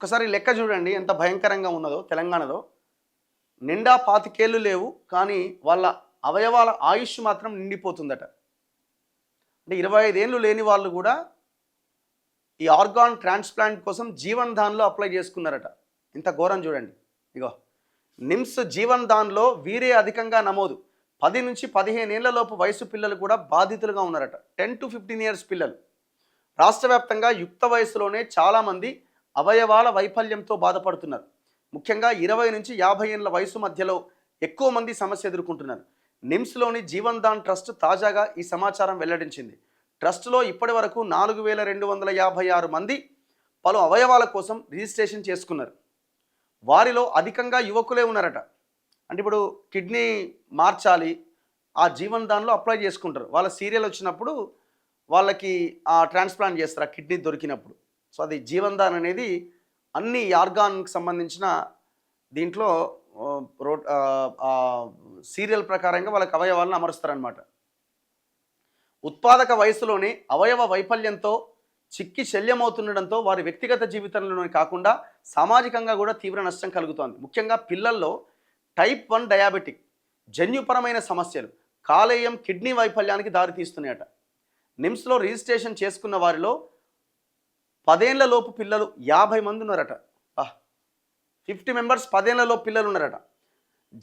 ఒక్కసారి లెక్క చూడండి ఎంత భయంకరంగా ఉన్నదో తెలంగాణలో. నిండా 25 లేవు, కానీ వాళ్ళ అవయవాల ఆయుష్ మాత్రం నిండిపోతుందట. అంటే 25 ఏళ్ళు లేని వాళ్ళు కూడా ఈ ఆర్గాన్ ట్రాన్స్‌ప్లాంట్ కోసం జీవన్ దాన్‌లో అప్లై చేసుకున్నారట. ఇంత ఘోరం చూడండి. ఇగో నిమ్స్ జీవన్ దాన్‌లో వీరే అధికంగా నమోదు. 10 నుంచి 15 ఏళ్ల లోపు వయసు పిల్లలు కూడా బాధితులుగా ఉన్నారట. 10-15 ఇయర్స్ పిల్లలు. రాష్ట్ర వ్యాప్తంగా యుక్త వయసులోనే చాలామంది అవయవాల వైఫల్యంతో బాధపడుతున్నారు. ముఖ్యంగా 20 నుంచి 50 ఏళ్ల వయసు మధ్యలో ఎక్కువ మంది సమస్య ఎదుర్కొంటున్నారు. నిమ్స్లోని జీవన్ దాన్ ట్రస్ట్ తాజాగా ఈ సమాచారం వెల్లడించింది. ట్రస్టులో ఇప్పటి వరకు 4256 మంది పలు అవయవాల కోసం రిజిస్ట్రేషన్ చేసుకున్నారు. వారిలో అధికంగా యువకులే ఉన్నారట. అంటే ఇప్పుడు కిడ్నీ మార్చాలి, ఆ జీవన్ దాన్లో అప్లై చేసుకుంటారు. వాళ్ళ సీరియల్ వచ్చినప్పుడు వాళ్ళకి ట్రాన్స్ప్లాంట్ చేస్తారు ఆ కిడ్నీ దొరికినప్పుడు. సో అది జీవన్ దాన్ అనేది అన్ని ఆర్గాన్కి సంబంధించిన దీంట్లో సీరియల్ ప్రకారంగా వాళ్ళకి అవయవాలను అమరుస్తారనమాట. ఉత్పాదక వయసులోనే అవయవ వైఫల్యంతో చిక్కి శల్యమవుతుండడంతో వారి వ్యక్తిగత జీవితంలోనే కాకుండా సామాజికంగా కూడా తీవ్ర నష్టం కలుగుతోంది. ముఖ్యంగా పిల్లల్లో టైప్ 1 డయాబెటిక్ జన్యుపరమైన సమస్యలు కాలేయం కిడ్నీ వైఫల్యానికి దారితీస్తున్నాయట. నిమ్స్లో రిజిస్ట్రేషన్ చేసుకున్న వారిలో 10 ఏళ్ల లోపు పిల్లలు 50 మంది ఉన్నారట. 50 మెంబర్స్ 10 ఏళ్ల లోపు పిల్లలు ఉన్నారట.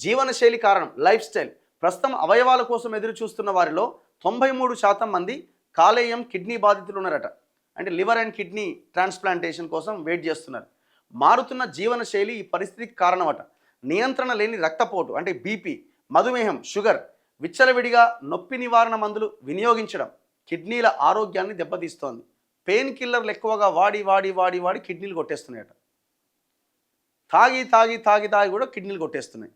జీవనశైలి కారణం లైఫ్ స్టైల్. ప్రస్తుతం అవయవాల కోసం ఎదురు చూస్తున్న వారిలో 93% మంది కాలేయం కిడ్నీ బాధితులు ఉన్నారట. అంటే లివర్ అండ్ కిడ్నీ ట్రాన్స్ప్లాంటేషన్ కోసం వెయిట్ చేస్తున్నారు. మారుతున్న జీవనశైలి ఈ పరిస్థితికి కారణమట. నియంత్రణ లేని రక్తపోటు అంటే బీపీ, మధుమేహం, షుగర్, విచ్చలవిడిగా నొప్పి నివారణ మందులు వినియోగించడం కిడ్నీల ఆరోగ్యాన్ని దెబ్బతీస్తోంది. పెయిన్ కిల్లర్లు ఎక్కువగా వాడి వాడి వాడి వాడి కిడ్నీలు కొట్టేస్తున్నాయట. తాగి తాగి తాగి తాగి కూడా కిడ్నీలు కొట్టేస్తున్నాయి.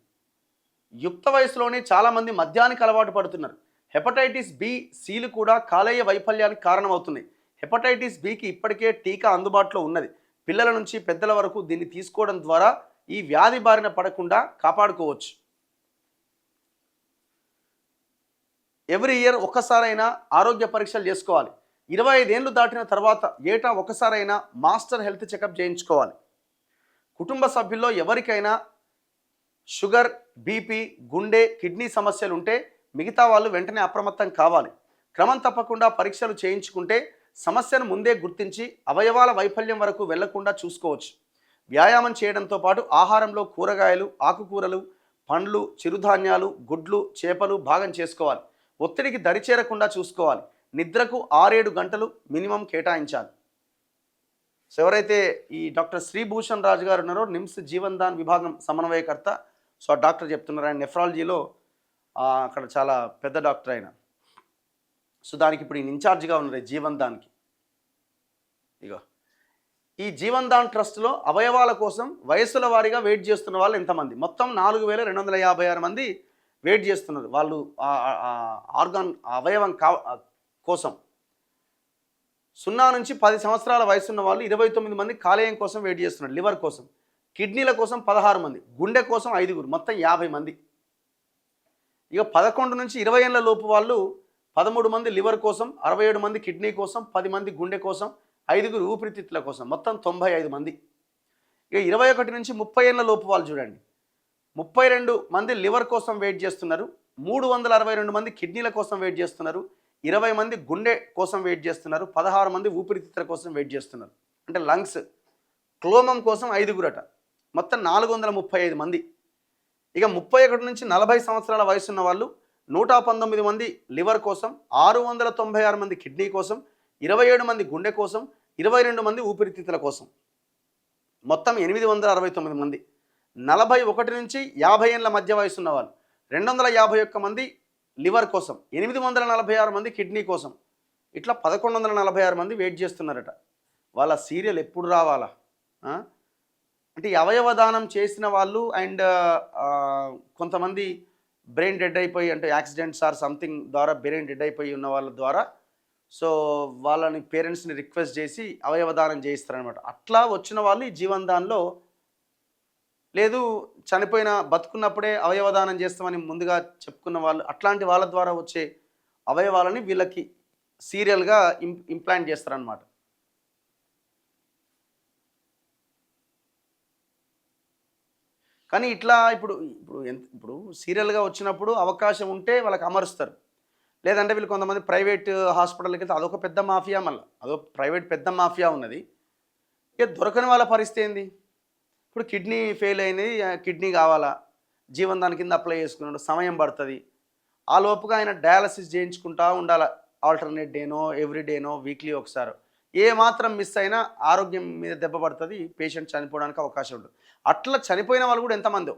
యుక్త వయసులోనే చాలామంది మద్యానికి అలవాటు పడుతున్నారు. హెపటైటిస్ బి, సిలు కూడా కాలేయ వైఫల్యానికి కారణమవుతున్నాయి. హెపటైటిస్ బికి ఇప్పటికే టీకా అందుబాటులో ఉన్నది. పిల్లల నుంచి పెద్దల వరకు దీన్ని తీసుకోవడం ద్వారా ఈ వ్యాధి బారిన పడకుండా కాపాడుకోవచ్చు. ఎవ్రీ ఇయర్ ఒక్కసారైనా ఆరోగ్య పరీక్షలు చేసుకోవాలి. 25 ఏళ్ళు దాటిన తర్వాత ఏటా ఒకసారైనా మాస్టర్ హెల్త్ చెకప్ చేయించుకోవాలి. కుటుంబ సభ్యుల్లో ఎవరికైనా షుగర్, బీపీ, గుండె, కిడ్నీ సమస్యలు ఉంటే మిగతా వాళ్ళు వెంటనే అప్రమత్తం కావాలి. క్రమం తప్పకుండా పరీక్షలు చేయించుకుంటే సమస్యను ముందే గుర్తించి అవయవాల వైఫల్యం వరకు వెళ్లకుండా చూసుకోవచ్చు. వ్యాయామం చేయడంతో పాటు ఆహారంలో కూరగాయలు, ఆకుకూరలు, పండ్లు, చిరుధాన్యాలు, గుడ్లు, చేపలు భాగం చేసుకోవాలి. ఒత్తిడికి దరిచేరకుండా చూసుకోవాలి. నిద్రకు 6-7 గంటలు మినిమం కేటాయించాలి. సో ఎవరైతే ఈ డాక్టర్ శ్రీభూషణ్ రాజు గారు ఉన్నారో నిమ్స్ జీవన్ దాన్ విభాగం సమన్వయకర్త, సో ఆ డాక్టర్ చెప్తున్నారు. ఆయన నెఫ్రాలజీలో అక్కడ చాలా పెద్ద డాక్టర్ ఆయన. సో దానికి ఇప్పుడు ఈయన ఇన్ఛార్జ్గా ఉన్నారు జీవన్ దాన్కి. ఇగో ఈ జీవన్ దాన్ ట్రస్ట్లో అవయవాల కోసం వయస్సుల వారీగా వెయిట్ చేస్తున్న వాళ్ళు ఎంతమంది? మొత్తం 4256 మంది వెయిట్ చేస్తున్నారు వాళ్ళు ఆర్గాన్ అవయవం కోసం. 0 నుంచి 10 సంవత్సరాల వయసున్న వాళ్ళు 29 మంది కాలేయం కోసం వెయిట్ చేస్తున్నారు, లివర్ కోసం. కిడ్నీల కోసం 16 మంది, గుండె కోసం 5, మొత్తం 50 మంది. ఇక 11 నుంచి 20 ఏళ్ల లోపు వాళ్ళు 13 మంది లివర్ కోసం, 67 మంది కిడ్నీ కోసం, 10 మంది గుండె కోసం, 5 ఊపిరితిత్తుల కోసం, మొత్తం 95 మంది. ఇక 21 నుంచి 30 ఏళ్ల లోపు వాళ్ళు చూడండి, 32 మంది లివర్ కోసం వెయిట్ చేస్తున్నారు, 362 మంది కిడ్నీల కోసం వెయిట్ చేస్తున్నారు, 20 మంది గుండె కోసం వెయిట్ చేస్తున్నారు, 16 మంది ఊపిరితిత్తుల కోసం వెయిట్ చేస్తున్నారు. అంటే లంగ్స్, క్లోమం కోసం 5 మొత్తం 435 మంది. ఇక 31 నుంచి 40 సంవత్సరాల వయసున్న వాళ్ళు 119 మంది లివర్ కోసం, 696 మంది కిడ్నీ కోసం, 27 మంది గుండె కోసం, 22 మంది ఊపిరితిత్తుల కోసం, మొత్తం 869 మంది. 41 నుంచి 50 ఏళ్ల మధ్య వయసున్న వాళ్ళు 251 మంది లివర్ కోసం, 846 మంది కిడ్నీ కోసం, ఇట్లా 1146 మంది వెయిట్ చేస్తున్నారట. వాళ్ళ సీరియల్ ఎప్పుడు రావాలా? అంటే ఈ అవయవదానం చేసిన వాళ్ళు అండ్ కొంతమంది బ్రెయిన్ డెడ్ అయిపోయి, అంటే యాక్సిడెంట్స్ ఆర్ సంథింగ్ ద్వారా బ్రెయిన్ డెడ్ అయిపోయి ఉన్న వాళ్ళ ద్వారా, సో వాళ్ళని పేరెంట్స్ని రిక్వెస్ట్ చేసి అవయవదానం చేయిస్తారనమాట. అట్లా వచ్చిన వాళ్ళు ఈ జీవన్ దాన్లో లేదు, చనిపోయిన బతుకున్నప్పుడే అవయవదానం చేస్తామని ముందుగా చెప్పుకున్న వాళ్ళు, అట్లాంటి వాళ్ళ ద్వారా వచ్చే అవయవాలని వీళ్ళకి సీరియల్గా ఇంప్లాంట్ చేస్తారనమాట. కానీ ఇట్లా ఇప్పుడు సీరియల్‌గా వచ్చినప్పుడు అవకాశం ఉంటే వాళ్ళకి అమరుస్తారు. లేదంటే వీళ్ళు కొంతమంది ప్రైవేట్ హాస్పిటల్‌కెళ్తే అదొక పెద్ద మాఫియా మళ్ళా. అదొక ప్రైవేట్ పెద్ద మాఫియా ఉన్నది. ఇక దొరకని వాళ్ళ పరిస్థితి ఏంది? ఇప్పుడు కిడ్నీ ఫెయిల్ అయింది. కిడ్నీ కావాలా? జీవనదాన్ కింద అప్లై చేసుకున్నాడు. సమయం పడతది. ఆ లోపుగా ఆయన డయాలసిస్ చేయించుకుంటా ఉండాల. ఆల్టర్‌నేట్ డేనో, ఎవ్రీ డేనో, వీక్లీ ఒకసారో. ఏ మాత్రం మిస్ అయినా ఆరోగ్యం మీద దెబ్బ పడతది. పేషెంట్ చనిపోవడానికి అవకాశం ఉంటది. అట్లా చనిపోయిన వాళ్ళు కూడా ఎంతమందో.